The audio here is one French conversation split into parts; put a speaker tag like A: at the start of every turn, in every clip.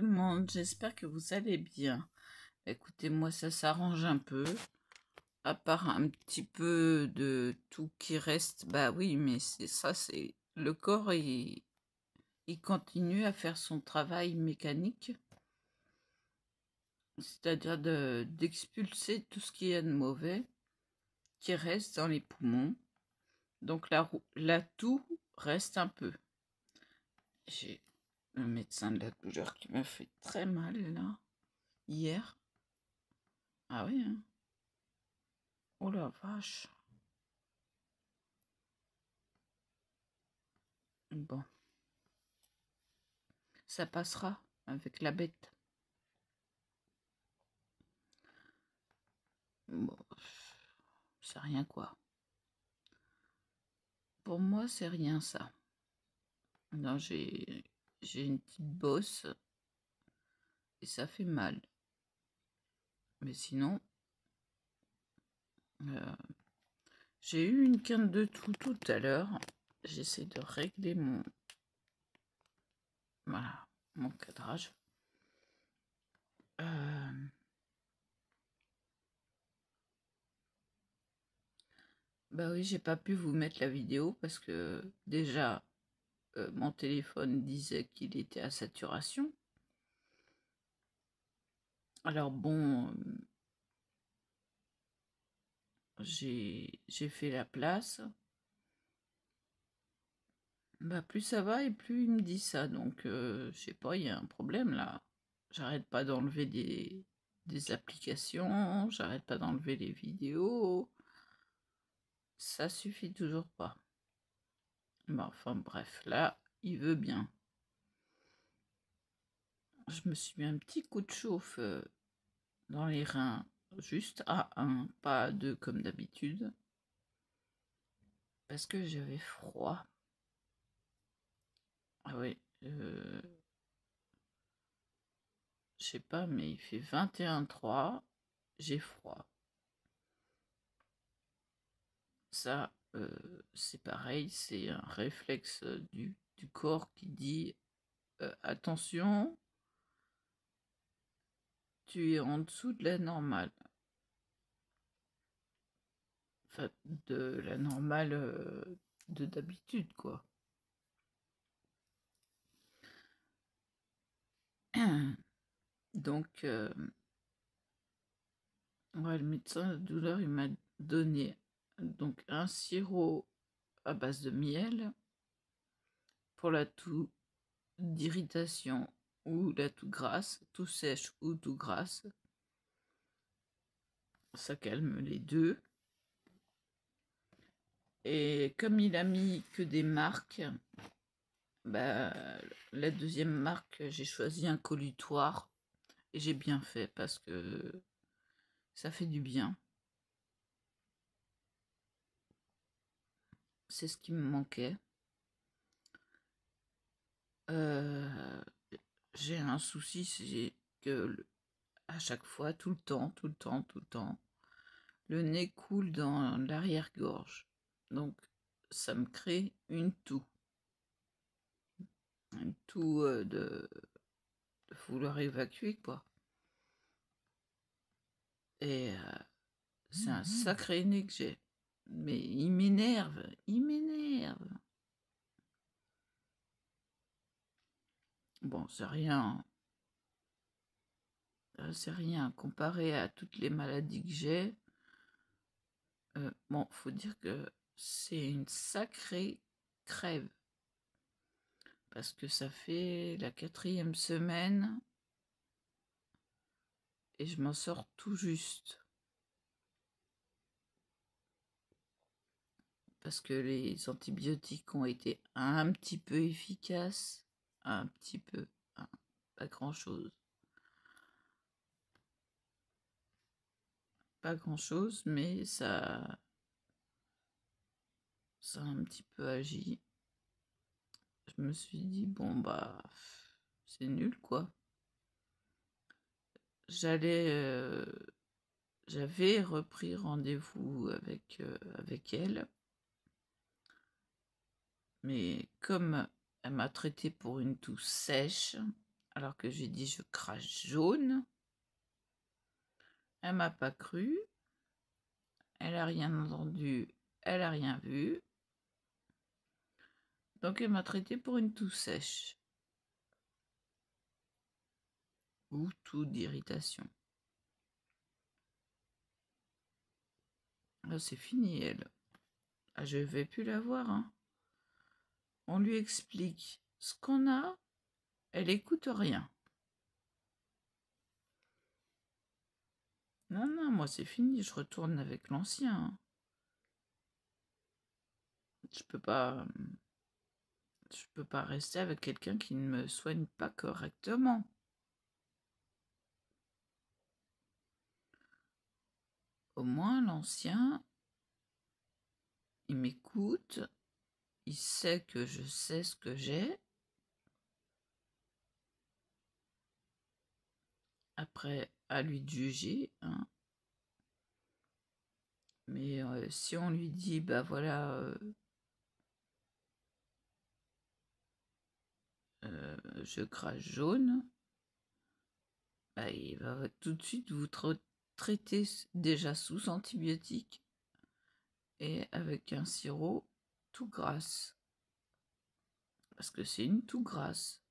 A: tout le monde, j'espère que vous allez bien. Écoutez, moi ça s'arrange un peu, à part un petit peu de tout qui reste, bah oui, mais c'est ça, c'est le corps, il continue à faire son travail mécanique, c'est-à-dire d'expulser tout ce qui est de mauvais qui reste dans les poumons. Donc la toux reste un peu. J'ai le médecin de la douleur qui m'a fait très mal là, hier. Ah oui, hein. Oh la vache. Bon, ça passera avec la bête. Bon, c'est rien quoi. Pour moi, c'est rien ça. Non, j'ai une petite bosse et ça fait mal. Mais sinon, euh, j'ai eu une quinte de tout à l'heure. J'essaie de régler voilà, mon cadrage. Bah oui, j'ai pas pu vous mettre la vidéo parce que déjà, mon téléphone disait qu'il était à saturation. Alors bon, j'ai fait la place. Bah plus ça va et plus il me dit ça. Donc je sais pas, il y a un problème là. J'arrête pas d'enlever des applications, j'arrête pas d'enlever les vidéos. Ça suffit toujours pas. Bah, enfin bref, là, il veut bien. Je me suis mis un petit coup de chauffe dans les reins, juste à 1, pas à 2 comme d'habitude. Parce que j'avais froid. Ah oui, je sais pas, mais il fait 21,3, j'ai froid. Ça, c'est pareil, c'est un réflexe du corps qui dit attention, tu es en dessous de la normale. Enfin, de la normale de d'habitude, quoi. Donc, ouais, le médecin de douleur, il m'a donné donc un sirop à base de miel pour la toux d'irritation ou la toux grasse, toux sèche ou toux grasse. Ça calme les deux. Et comme il a mis que des marques, bah, la deuxième marque, j'ai choisi un colutoire. Et j'ai bien fait parce que ça fait du bien. C'est ce qui me manquait. J'ai un souci, c'est que à chaque fois, tout le temps, le nez coule dans l'arrière-gorge. Donc, ça me crée une toux. Une toux de vouloir évacuer, quoi. Et c'est un sacré nez que j'ai. Mais il m'énerve, il m'énerve. Bon, c'est rien comparé à toutes les maladies que j'ai. Bon, faut dire que c'est une sacrée crève. Parce que ça fait la 4e semaine et je m'en sors tout juste. Parce que les antibiotiques ont été un petit peu efficaces. Un petit peu. Hein, pas grand-chose. Pas grand-chose, mais ça a un petit peu agi. Je me suis dit, bon, bah, c'est nul, quoi. J'avais repris rendez-vous avec elle, mais comme elle m'a traité pour une toux sèche, alors que j'ai dit je crache jaune. Elle m'a pas cru. Elle a rien entendu. Elle a rien vu. Donc elle m'a traité pour une toux sèche. Ou toux d'irritation. Là c'est fini elle. Ah, je vais plus la voir. Hein. On lui explique ce qu'on a. Elle écoute rien. Non, non, moi c'est fini. Je retourne avec l'ancien. Hein. Je peux pas rester avec quelqu'un qui ne me soigne pas correctement. Au moins, l'ancien, il m'écoute, il sait que je sais ce que j'ai. Après, à lui de juger. Hein. Mais si on lui dit, bah voilà, je crache jaune, bah, il va tout de suite vous traiter déjà sous antibiotiques et avec un sirop tout grasse. Parce que c'est une toux grasse.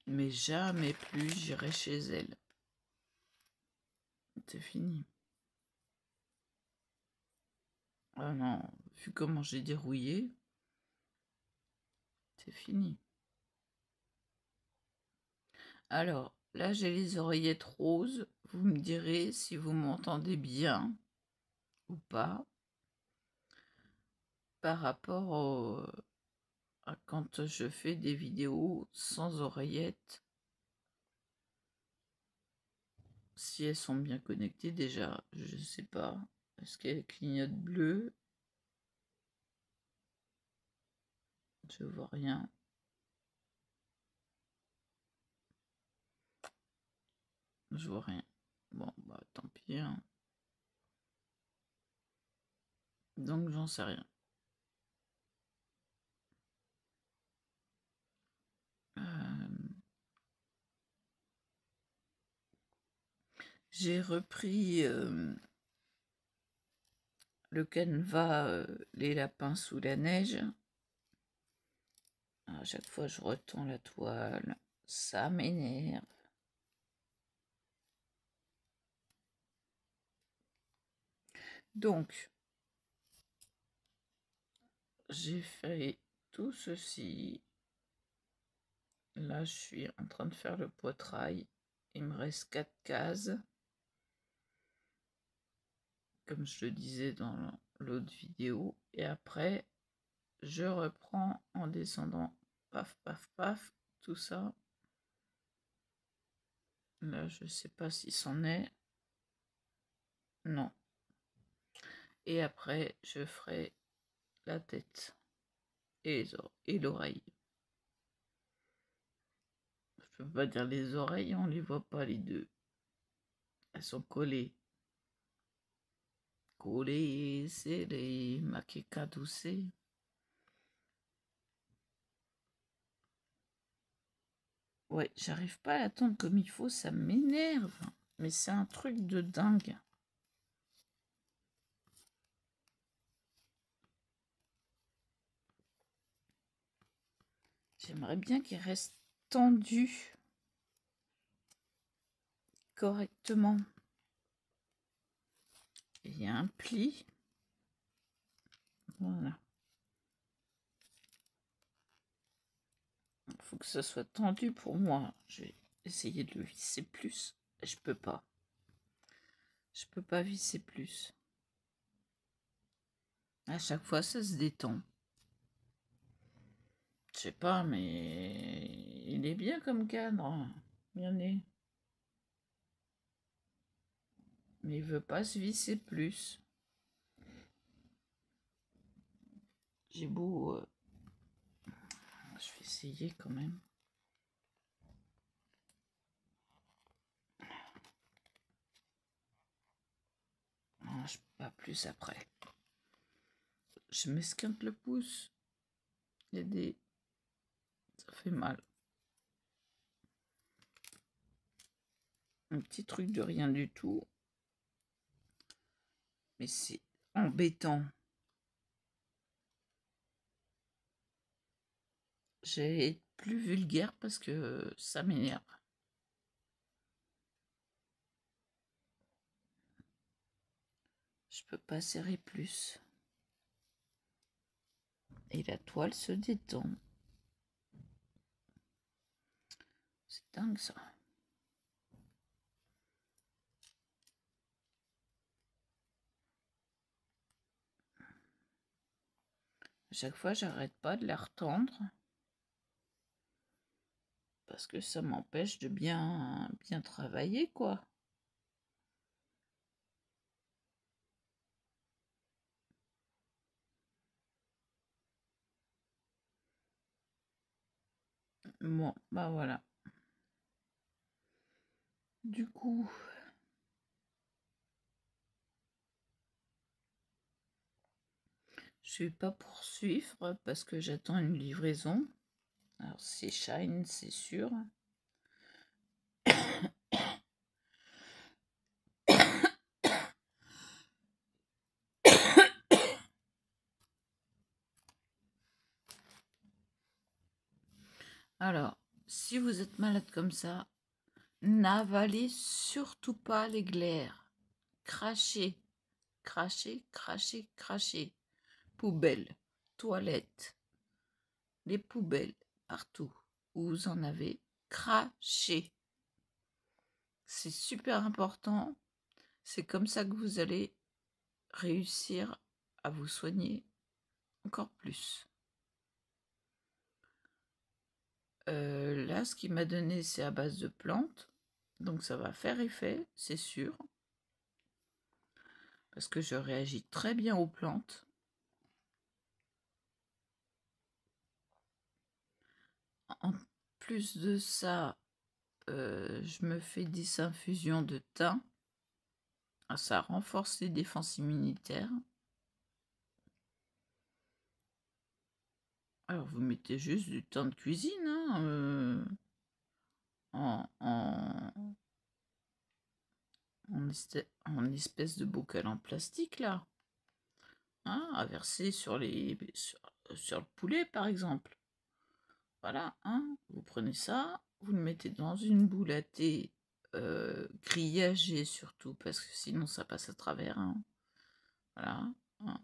A: Mais jamais plus j'irai chez elle. C'est fini. Ah non, vu comment j'ai dérouillé, c'est fini. Alors, là j'ai les oreillettes roses. Vous me direz si vous m'entendez bien ou pas par rapport à quand je fais des vidéos sans oreillettes. Si elles sont bien connectées déjà, je sais pas. Est-ce qu'elles clignotent bleu? Je vois rien. Je vois rien. Bon, bah tant pis. Hein. Donc j'en sais rien. J'ai repris le canevas Les lapins sous la neige. À chaque fois je retends la toile, ça m'énerve. Donc, j'ai fait tout ceci. Là, je suis en train de faire le poitrail. Il me reste 4 cases. Comme je le disais dans l'autre vidéo. Et après, je reprends en descendant. Paf, paf, paf. Tout ça. Là, je sais pas si c'en est. Non. Et après, je ferai la tête et l'oreille. Je peux pas dire les oreilles, on les voit pas les deux. Elles sont collées. Collées, serrées, maqueca douce. Ouais, j'arrive pas à l'attendre comme il faut, ça m'énerve. Mais c'est un truc de dingue. J'aimerais bien qu'il reste tendu correctement. Il y a un pli. Voilà. Il faut que ça soit tendu pour moi. Je vais essayer de le visser plus. Je peux pas. Je peux pas visser plus. À chaque fois, ça se détend. Je sais pas, mais il est bien comme cadre. Bien né. Mais il veut pas se visser plus. J'ai beau... Je vais essayer quand même. Non, je peux pas plus après. Je m'esquinte le pouce. Il y a des Ça fait mal. Un petit truc de rien du tout. Mais c'est embêtant. J'ai être plus vulgaire parce que ça m'énerve. Je peux pas serrer plus. Et la toile se détend. C'est dingue ça. À chaque fois, j'arrête pas de la retendre. Parce que ça m'empêche de bien travailler, quoi. Bon, bah voilà. Du coup, je vais pas poursuivre parce que j'attends une livraison. Alors c'est Shine, c'est sûr. Alors, si vous êtes malade comme ça, n'avalez surtout pas les glaires. Crachez, crachez, crachez, crachez. Poubelle, toilette, les poubelles, partout où vous en avez, crachez. C'est super important. C'est comme ça que vous allez réussir à vous soigner encore plus. Là, ce qu'il m'a donné, c'est à base de plantes. Donc ça va faire effet, c'est sûr. Parce que je réagis très bien aux plantes. En plus de ça, je me fais 10 infusions de thym. Ça renforce les défenses immunitaires. Alors, vous mettez juste du thym de cuisine, hein, en espèce de bocal en plastique, là. Hein, à verser sur le poulet, par exemple. Voilà, hein, vous prenez ça, vous le mettez dans une boule à thé grillagée surtout, parce que sinon ça passe à travers. Hein. Voilà. Hein.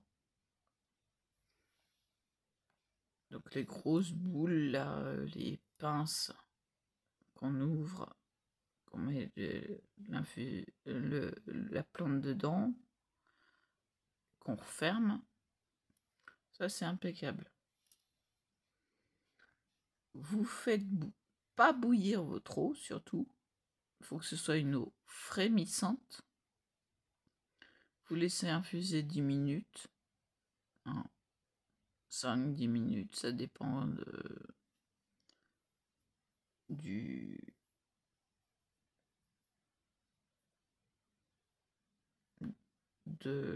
A: Donc les grosses boules, là, les pinces qu'on ouvre, qu'on met la plante dedans, qu'on referme, ça c'est impeccable. Vous faites pas bouillir votre eau, surtout. Il faut que ce soit une eau frémissante. Vous laissez infuser 10 minutes. Hein, 5-10 minutes, ça dépend de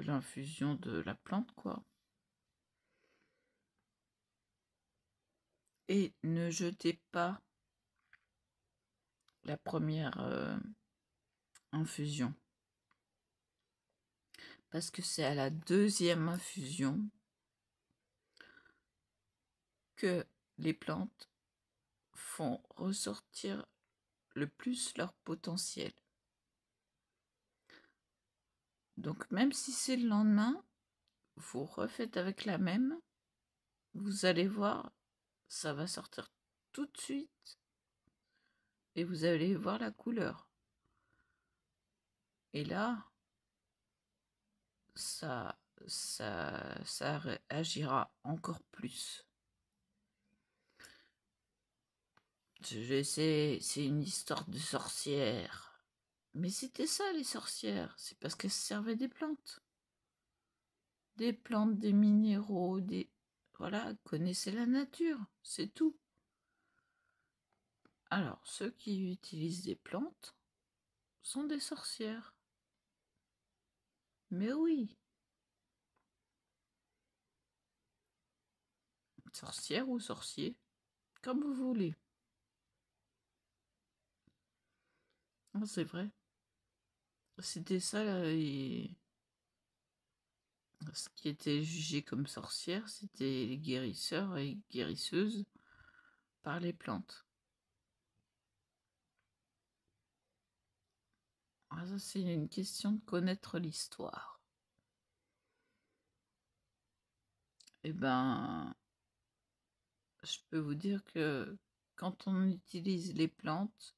A: l'infusion de la plante, quoi. Et ne jetez pas la première infusion. Parce que c'est à la deuxième infusion que les plantes font ressortir le plus leur potentiel. Donc même si c'est le lendemain, vous refaites avec la même, vous allez voir, ça va sortir tout de suite et vous allez voir la couleur. Et là, ça agira encore plus. C'est une histoire de sorcière. Mais c'était ça, les sorcières. C'est parce qu'elles se servaient des plantes. Des plantes, des minéraux, Voilà, connaissez la nature, c'est tout. Alors, ceux qui utilisent des plantes sont des sorcières. Mais oui. Sorcière ou sorcier, comme vous voulez. Ah, c'est vrai. C'était ça, ce qui était jugé comme sorcière, c'était les guérisseurs et guérisseuses par les plantes. Ah, ça, c'est une question de connaître l'histoire. Eh ben, je peux vous dire que quand on utilise les plantes,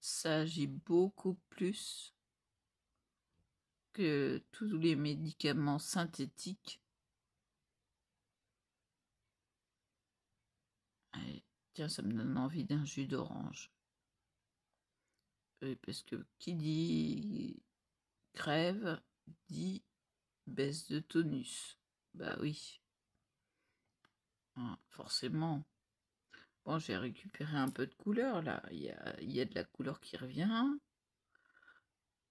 A: ça agit beaucoup plus que tous les médicaments synthétiques. Et, tiens, ça me donne envie d'un jus d'orange. Parce que qui dit crève dit baisse de tonus. Bah oui, hein, forcément. Bon, j'ai récupéré un peu de couleur là. Il y a de la couleur qui revient.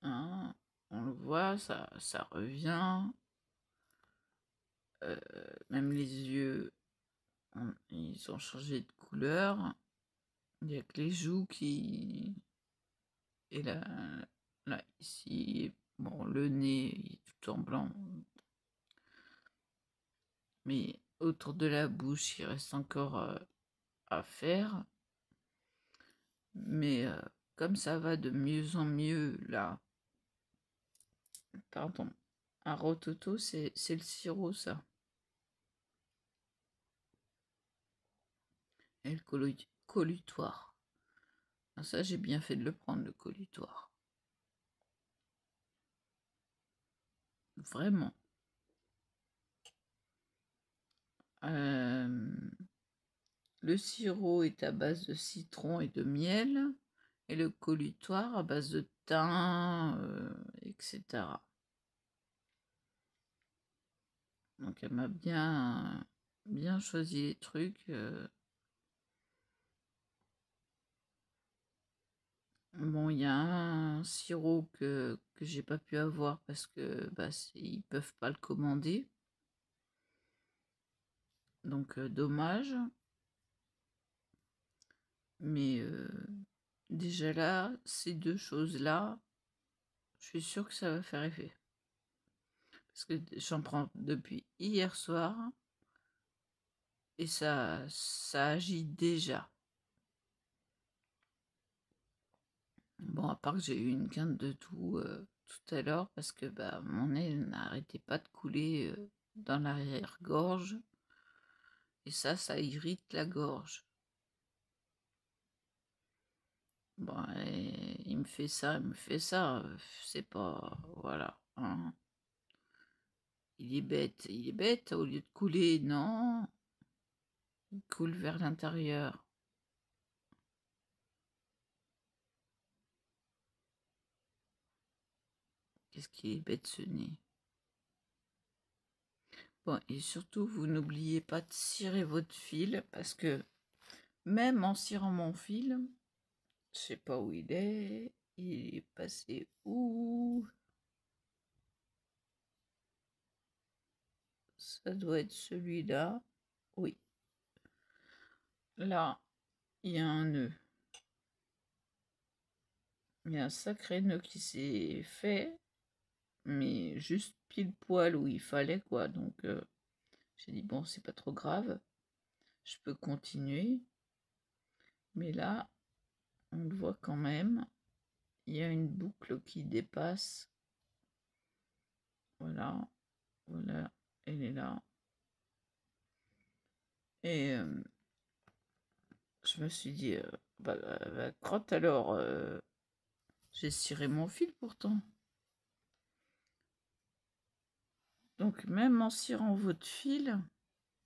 A: Hein, on le voit, ça revient. Même les yeux, ils ont changé de couleur. Il n'y a que les joues qui... Et là, ici, bon, le nez il est tout en blanc. Mais autour de la bouche, il reste encore à faire. Mais comme ça va de mieux en mieux, là... Pardon. Un rototo, c'est le sirop, ça. Et le colutoire. Ah, ça, j'ai bien fait de le prendre, le colutoire. Vraiment. Le sirop est à base de citron et de miel. Et le colutoire à base de thym, etc. Donc elle m'a bien choisi les trucs. Bon, il y a un sirop que j'ai pas pu avoir parce que bah, ils peuvent pas le commander. Donc dommage. Mais déjà là, ces deux choses-là, je suis sûre que ça va faire effet. Parce que j'en prends depuis hier soir et ça agit déjà. Bon, à part que j'ai eu une quinte de tout à l'heure parce que bah, mon nez n'arrêtait pas de couler dans l'arrière-gorge. Et ça irrite la gorge. Bon, il me fait ça, c'est pas... Voilà. Hein. Il est bête, au lieu de couler, non. Il coule vers l'intérieur. Qu'est-ce qu'il est bête, ce nez. Bon, et surtout, vous n'oubliez pas de cirer votre fil, parce que même en cirant mon fil, je sais pas où il est passé où? Ça doit être celui-là. Oui. Là, il y a un nœud. Il y a un sacré nœud qui s'est fait, mais juste pile poil où il fallait, quoi. Donc, j'ai dit, bon, c'est pas trop grave, je peux continuer. Mais là, on le voit quand même, il y a une boucle qui dépasse. Voilà, voilà, elle est là. Et je me suis dit, crotte alors, j'ai ciré mon fil pourtant. Donc même en cirant votre fil,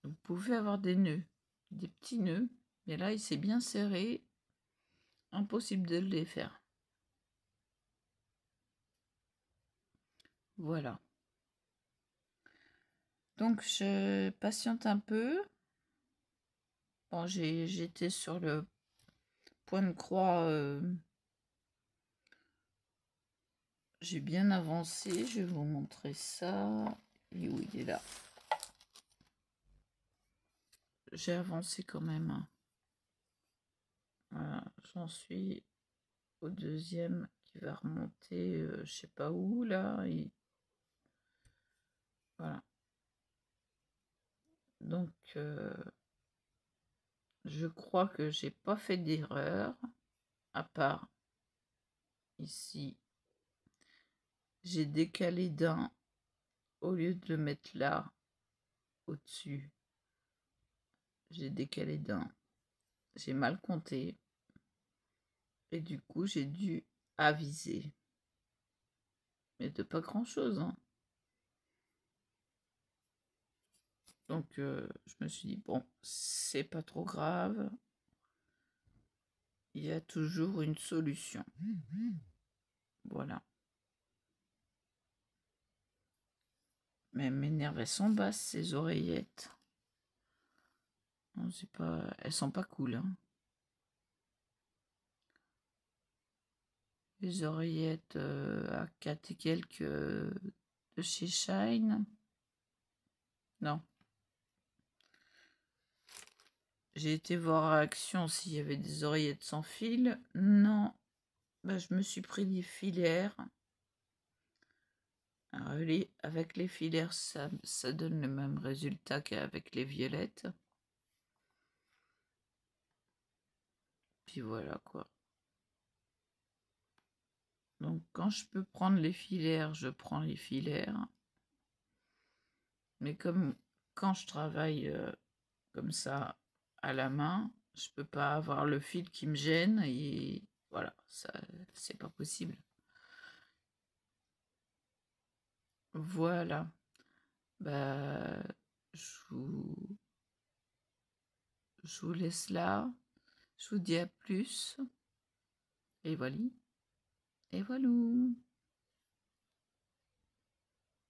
A: vous pouvez avoir des nœuds, des petits nœuds. Mais là, il s'est bien serré, impossible de le défaire. Voilà. Donc je patiente un peu. Bon, j'étais sur le point de croix. J'ai bien avancé. Je vais vous montrer ça. Et où il est là. J'ai avancé quand même. Voilà, j'en suis au deuxième qui va remonter, je sais pas où là. Voilà. Donc, je crois que j'ai pas fait d'erreur, à part ici. J'ai décalé d'un, au lieu de le mettre là, au-dessus, j'ai décalé d'un. J'ai mal compté. Et du coup, j'ai dû aviser. Mais de pas grand-chose, hein. Donc, je me suis dit, bon, c'est pas trop grave. Il y a toujours une solution. Voilà. Mais elles m'énervent, elles sont basses, ces oreillettes. Non, c'est pas... Elles sont pas cool, hein. Les oreillettes à 4 et quelques de chez Shine. Non. J'ai été voir à Action s'il y avait des oreillettes sans fil. Non. Bah, je me suis pris des filaires. Alors, avec les filaires, ça donne le même résultat qu'avec les violettes. Puis voilà quoi. Donc quand je peux prendre les filaires, je prends les filaires. Mais comme quand je travaille comme ça à la main, je peux pas avoir le fil qui me gêne et voilà, ça c'est pas possible. Voilà. Bah je vous laisse là. Je vous dis à plus. Et voilà. Et voilà.